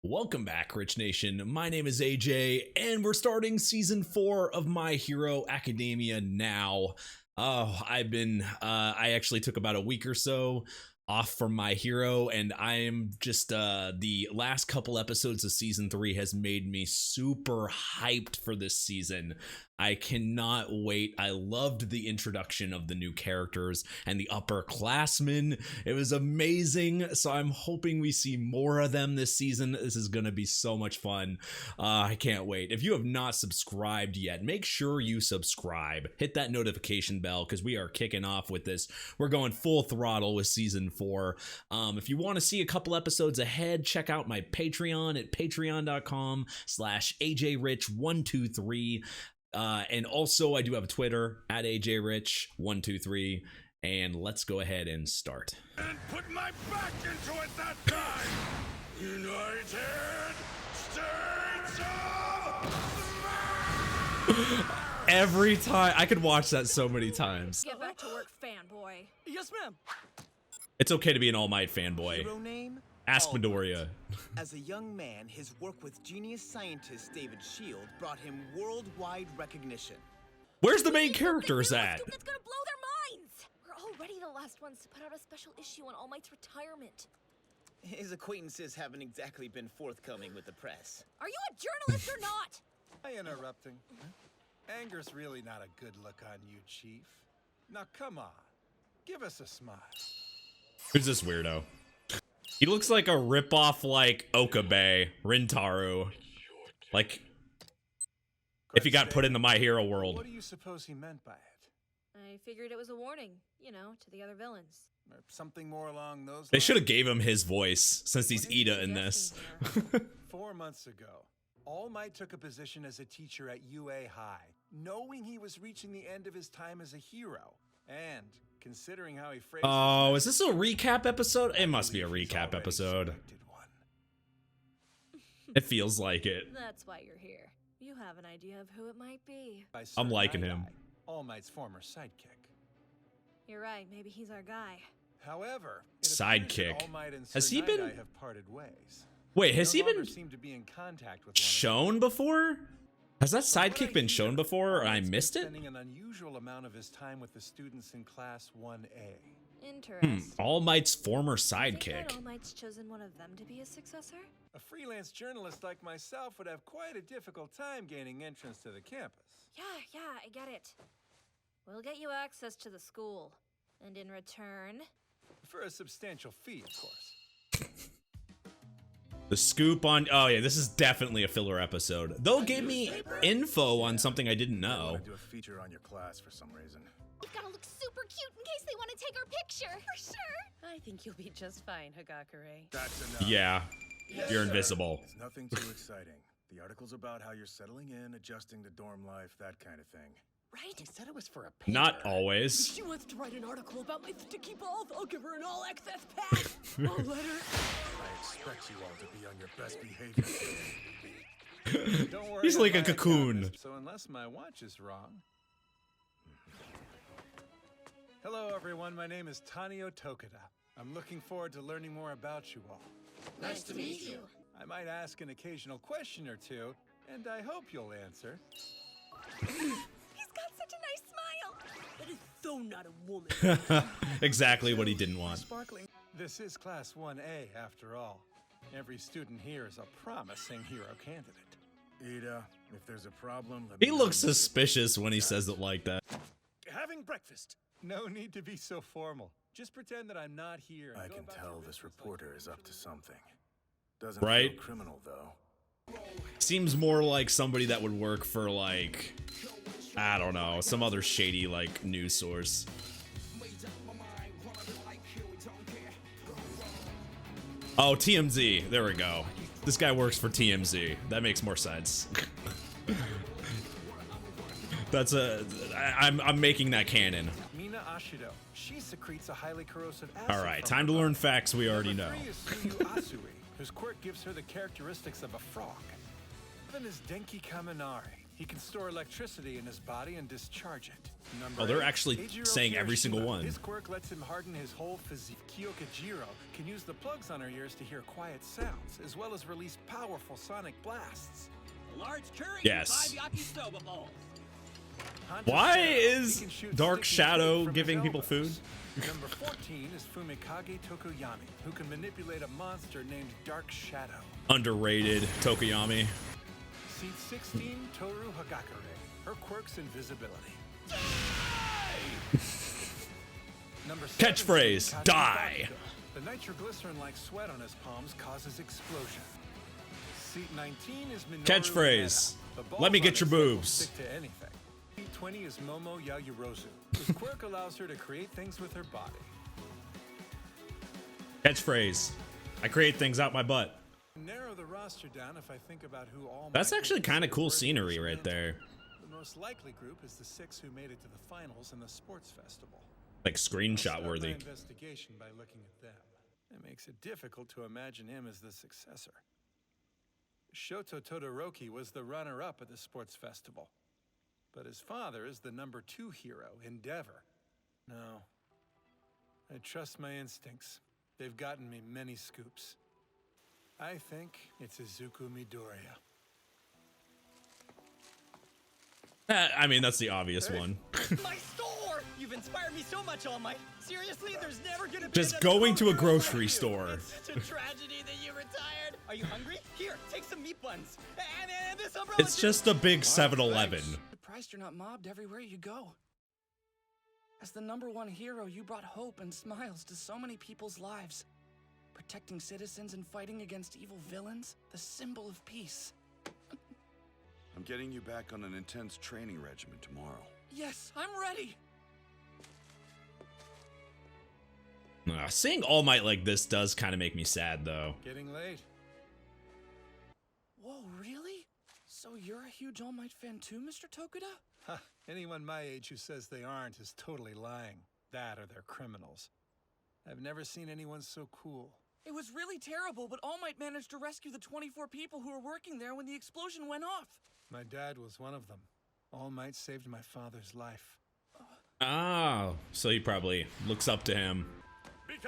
Welcome back, Rich Nation. My name is AJ, and we're starting season 4 of My Hero Academia now. I actually took about a week or so off from My Hero, and I am just, the last couple episodes of season 3 has made me super hyped for this season. I cannot wait. I loved the introduction of the new characters and the upperclassmen. It was amazing. So I'm hoping we see more of them this season. This is going to be so much fun. I can't wait. If you have not subscribed yet, make sure you subscribe. Hit that notification bell because we are kicking off with this. We're going full throttle with season 4. If you want to see a couple episodes ahead, check out my Patreon at patreon.com/ajrich123. And also I do have a Twitter at ajrich123, and let's go ahead and start. And put my back into it that time. United States of Every time I could watch that so many times. Get back to work, fanboy. Yes, ma'am. It's okay to be an All Might fanboy. Hero name? Ask Midoriya. As a young man, his work with genius scientist David Shield brought him worldwide recognition. Where's the main characters at? That's gonna blow their minds. We're already the last ones to put out a special issue on All Might's retirement. His acquaintances haven't exactly been forthcoming with the press. Are you a journalist or not? Am I interrupting? Anger's really not a good look on you, Chief. Now come on, give us a smile. Who's this weirdo? He looks like a ripoff, like Okabe, Rintaro. Like, if he got put in the My Hero world. What do you suppose he meant by it? I figured it was a warning, you know, to the other villains. Or something more along those lines? They should have gave him his voice, since he's Ida in this. 4 months ago, All Might took a position as a teacher at UA High, knowing he was reaching the end of his time as a hero. And considering how he phrased Oh, is this a recap episode? It must be a recap episode. It feels like it. That's why you're here. You have an idea of who it might be. I'm liking him. All Might's former sidekick. You're right, maybe he's our guy. However, Sidekick. Has he been? Have parted ways. Wait, has They he no longer been seem to be in contact with one shown before? Has that another. sidekick been shown before, or I missed it? Spending an unusual amount of his time with the students in class 1A. Interesting. All Might's former Think that sidekick. All Might's chosen one of them to be his successor? A freelance journalist like myself would have quite a difficult time gaining entrance to the campus. Yeah, I get it. We'll get you access to the school. And in return... For a substantial fee, of course. The scoop on... Oh, yeah, this is definitely a filler episode. They'll give me info on something I didn't I know. want to do a feature on your class for some reason. We've gotta look super cute in case they want to take our picture. For sure. I think you'll be just fine, Hagakure. That's enough. Yeah, Yes, you're sir. invisible. It's nothing too exciting. The article's about how you're settling in, adjusting to dorm life, that kind of thing. Right? He said it was for a paper. Not always. She wants to write an article about my sticky balls. I'll give her an all-access pass. I'll let her. I expect you all to be on your best behavior. Don't worry, He's like a I got cocoon. this, so unless my watch is wrong. Hello, everyone. My name is Tanio Tokada. I'm looking forward to learning more about you all. Nice to meet you. I might ask an occasional question or two, and I hope you'll answer. He's got such a nice smile. That is so not a woman. Exactly what he didn't want. Sparkling. This is Class 1A, after all. Every student here is a promising hero candidate. Ida, if there's a problem, let He me looks know. suspicious when he says it like that. Having breakfast. No need to be so formal. Just pretend that I'm not here. I can tell this reporter is up to something. Doesn't Right? feel criminal though. Seems more like somebody that would work for, like, I don't know, some other shady, like, news source. Oh, TMZ. There we go. This guy works for TMZ. That makes more sense. That's I'm making that canon. Mina Ashido. She secretes a highly corrosive acid. All right, from time her to learn body. facts we already know. Number 3 is Suyu Asui, whose quirk gives her the characteristics of a frog. Then is Denki Kaminari. He can store electricity in his body and discharge it. Number Oh, they're 8, actually Eijiro saying every single Kirishima. one. His quirk lets him harden his whole physique. Kyokajiro can use the plugs on her ears to hear quiet sounds, as well as release powerful sonic blasts. A large curry Yes. and 5 yakisoba bowls. Hunter Why Zero, is he can shoot Dark sticky Shadow food from giving his people elbows. food? Number 14 is Fumikage Tokoyami, who can manipulate a monster named Dark Shadow. Underrated Tokoyami. Seat 16, Toru Hagakure. Her quirk's invisibility. Number 17, Catchphrase, Kaji die. Bakugo. The nitroglycerin-like sweat on his palms causes explosion. Seat 19 is Minoru Catchphrase, Haneda. The balls let me on get your his head will boobs. Stick to anything. Seat 20 is Momo Yayurozu, whose quirk allows her to create things with her body. Catchphrase, I create things out my butt. Narrow the roster down if I think about who all That's might actually be kind of cool considered scenery worthy right of there. The most likely group is the 6 who made it to the finals in the sports festival. Like I'll screenshot start my worthy. investigation by looking at them. It makes it difficult to imagine him as the successor. Shoto Todoroki was the runner-up at the sports festival, but his father is the number 2 hero, Endeavor. No, I trust my instincts. They've gotten me many scoops. I think it's Izuku Midoriya. I mean, that's the obvious one. My store! You've inspired me so much, All Might. Seriously, there's never gonna be Just another going to a homegirl grocery like you. store. It's such a tragedy that you retired. Are you hungry? Here, take some meat buns. And this umbrella It's too. just a big 7-Eleven. Surprised you're not mobbed everywhere you go. As the #1 hero, you brought hope and smiles to so many people's lives. Protecting citizens and fighting against evil villains, the symbol of peace. I'm getting you back on an intense training regimen tomorrow. Yes, I'm ready. Seeing All Might like this does kind of make me sad, though. Getting late. Whoa, really? So you're a huge All Might fan too, Mr. Tokuda? Ha, anyone my age who says they aren't is totally lying. That or they're criminals. I've never seen anyone so cool. It was really terrible, but All Might managed to rescue the 24 people who were working there when the explosion went off. My dad was one of them. All Might saved my father's life. Ah, so he probably looks up to him.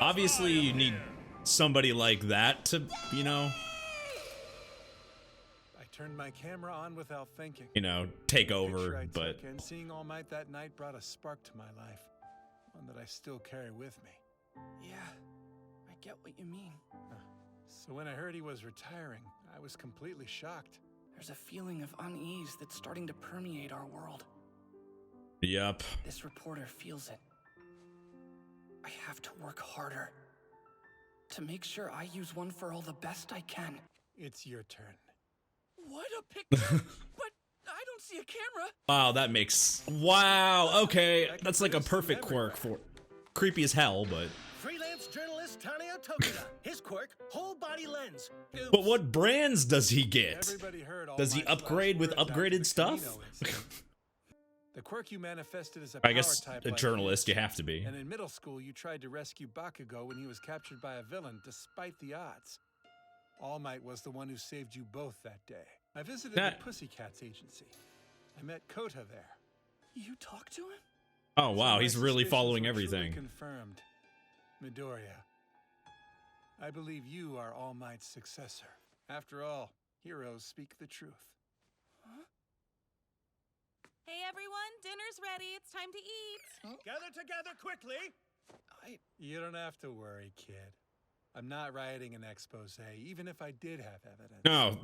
Obviously, you need somebody like that to, you know, I turned my camera on without thinking. take The picture over, I but took and seeing All Might that night brought a spark to my life. One that I still carry with me. Yeah, I get what you mean. So when I heard he was retiring, I was completely shocked. There's a feeling of unease that's starting to permeate our world. yep. This reporter feels it. I have to work harder to make sure I use One for All the best I can. It's your turn. What a picture! But I don't see a camera. Wow, that makes... Wow, okay. That's like a perfect quirk for... Creepy as hell, but... Freelance journalist Taneo Tokuda. His quirk, whole body lens. But what brands does he get? Everybody heard All Does he Might's last upgrade with words after upgraded the stuff? Camino incident. The quirk you manifested as a I guess power type a like journalist, his. you have to be. And in middle school, you tried to rescue Bakugo when he was captured by a villain, despite the odds. All Might was the one who saved you both that day. I visited That- the Pussycats agency. I met Kota there. You talked to him? Oh, wow, So my he's really suspicions following were truly everything. Confirmed. Midoriya, I believe you are All Might's successor. After all, heroes speak the truth. Hey everyone, dinner's ready. It's time to eat. Gather together quickly. You don't have to worry, kid. I'm not writing an expose, even if I did have evidence. No.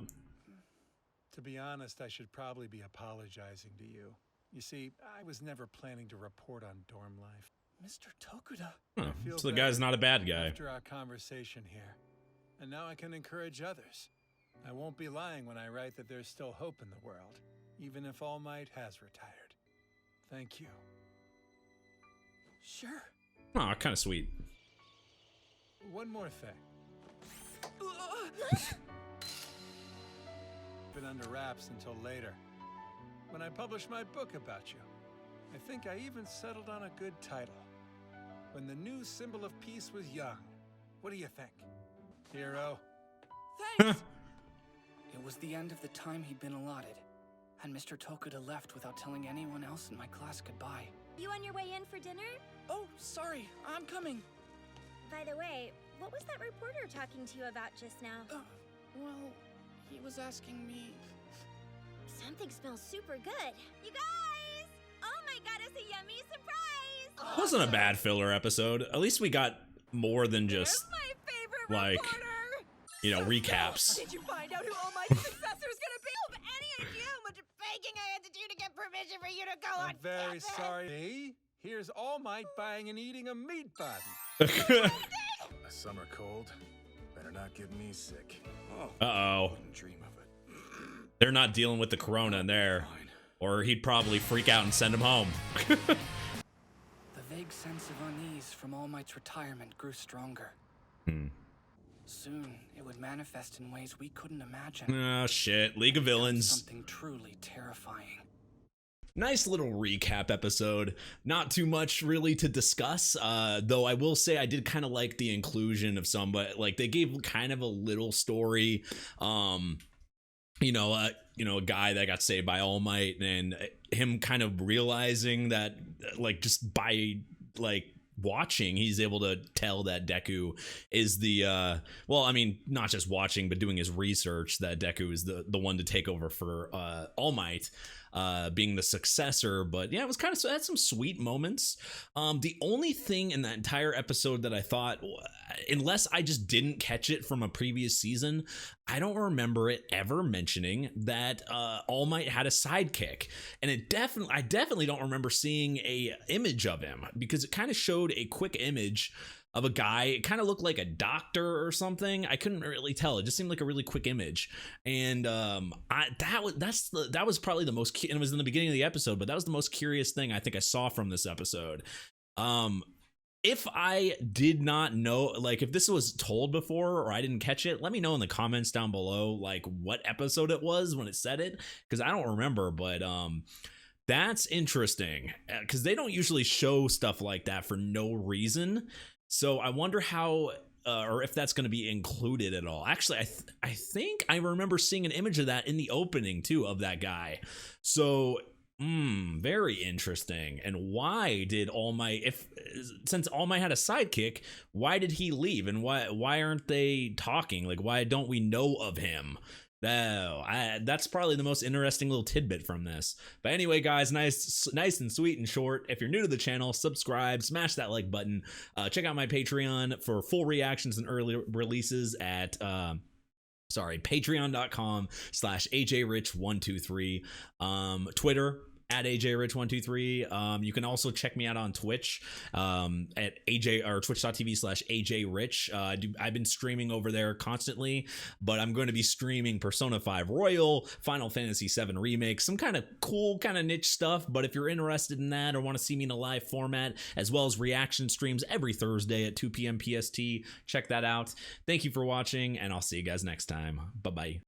To be honest, I should probably be apologizing to you. You see, I was never planning to report on dorm life. Mr. Tokuda. Huh, Feel so the guy's better not a bad guy. After our conversation here. And now I can encourage others. I won't be lying when I write that there's still hope in the world, even if All Might has retired. Thank you. Sure. Oh, kind of sweet. One more thing. Been under wraps until later. When I publish my book about you, I think I even settled on a good title. When the new symbol of peace was young. What do you think? Hero? Thanks! It was the end of the time he'd been allotted. and Mr. Tokuda left without telling anyone else in my class goodbye. You on your way in for dinner? Oh, sorry, I'm coming. By the way, what was that reporter talking to you about just now? Well, he was asking me... Something smells super good. You guys! Oh my god, it's a yummy surprise! Wasn't a bad filler episode. At least we got more than just, My favorite like, reporter. you know, recaps. Did you find out who All Might's successor is gonna be? Have any idea how much begging I had to do to get permission for you to go on I'm very campus? sorry. See? Here's All Might buying and eating a meat bun. A summer cold. Better not get me sick. Oh, Uh-oh. wouldn't dream of it. They're not dealing with the corona in there. Or he'd probably freak out and send him home. The vague sense of unease from All Might's retirement grew stronger. Soon, it would manifest in ways we couldn't imagine. Oh, shit. League of Villains. Something truly terrifying. Nice little recap episode. Not too much really to discuss, though I will say I did kind of like the inclusion of some, but like they gave kind of a little story. You know, a guy that got saved by All Might and him kind of realizing that, like, just by like watching, he's able to tell that Deku is the well, I mean, not just watching but doing his research, that Deku is the one to take over for All Might, being the successor. But yeah, it was kind of, had some sweet moments. The only thing in that entire episode that I thought, unless I just didn't catch it from a previous season, I don't remember it ever mentioning that All Might had a sidekick, and I definitely don't remember seeing a image of him, because it kind of showed a quick image of a guy. It kind of looked like a doctor or something. I couldn't really tell. It just seemed like a really quick image, and that was probably the most. And it was in the beginning of the episode, but that was the most curious thing I think I saw from this episode. If I did not know, like if this was told before or I didn't catch it, let me know in the comments down below, like what episode it was when it said it, because I don't remember. But that's interesting, because they don't usually show stuff like that for no reason. So I wonder how, or if that's going to be included at all. Actually, I think I remember seeing an image of that in the opening too, of that guy. So very interesting. And why did All Might, since All Might had a sidekick, why did he leave? And why aren't they talking? Like, why don't we know of him? That's probably the most interesting little tidbit from this. But anyway, guys, nice and sweet and short. If you're new to the channel, subscribe, smash that like button. Check out my Patreon for full reactions and early releases at patreon.com/ajrich123. Twitter at ajrich123. You can also check me out on Twitch at twitch.tv/ajrich. I've been streaming over there constantly, but I'm going to be streaming Persona 5 Royal, Final Fantasy 7 Remake, some kind of cool, kind of niche stuff. But if you're interested in that or want to see me in a live format, as well as reaction streams every Thursday at 2 p.m. PST, check that out. Thank you for watching, and I'll see you guys next time. Bye-bye.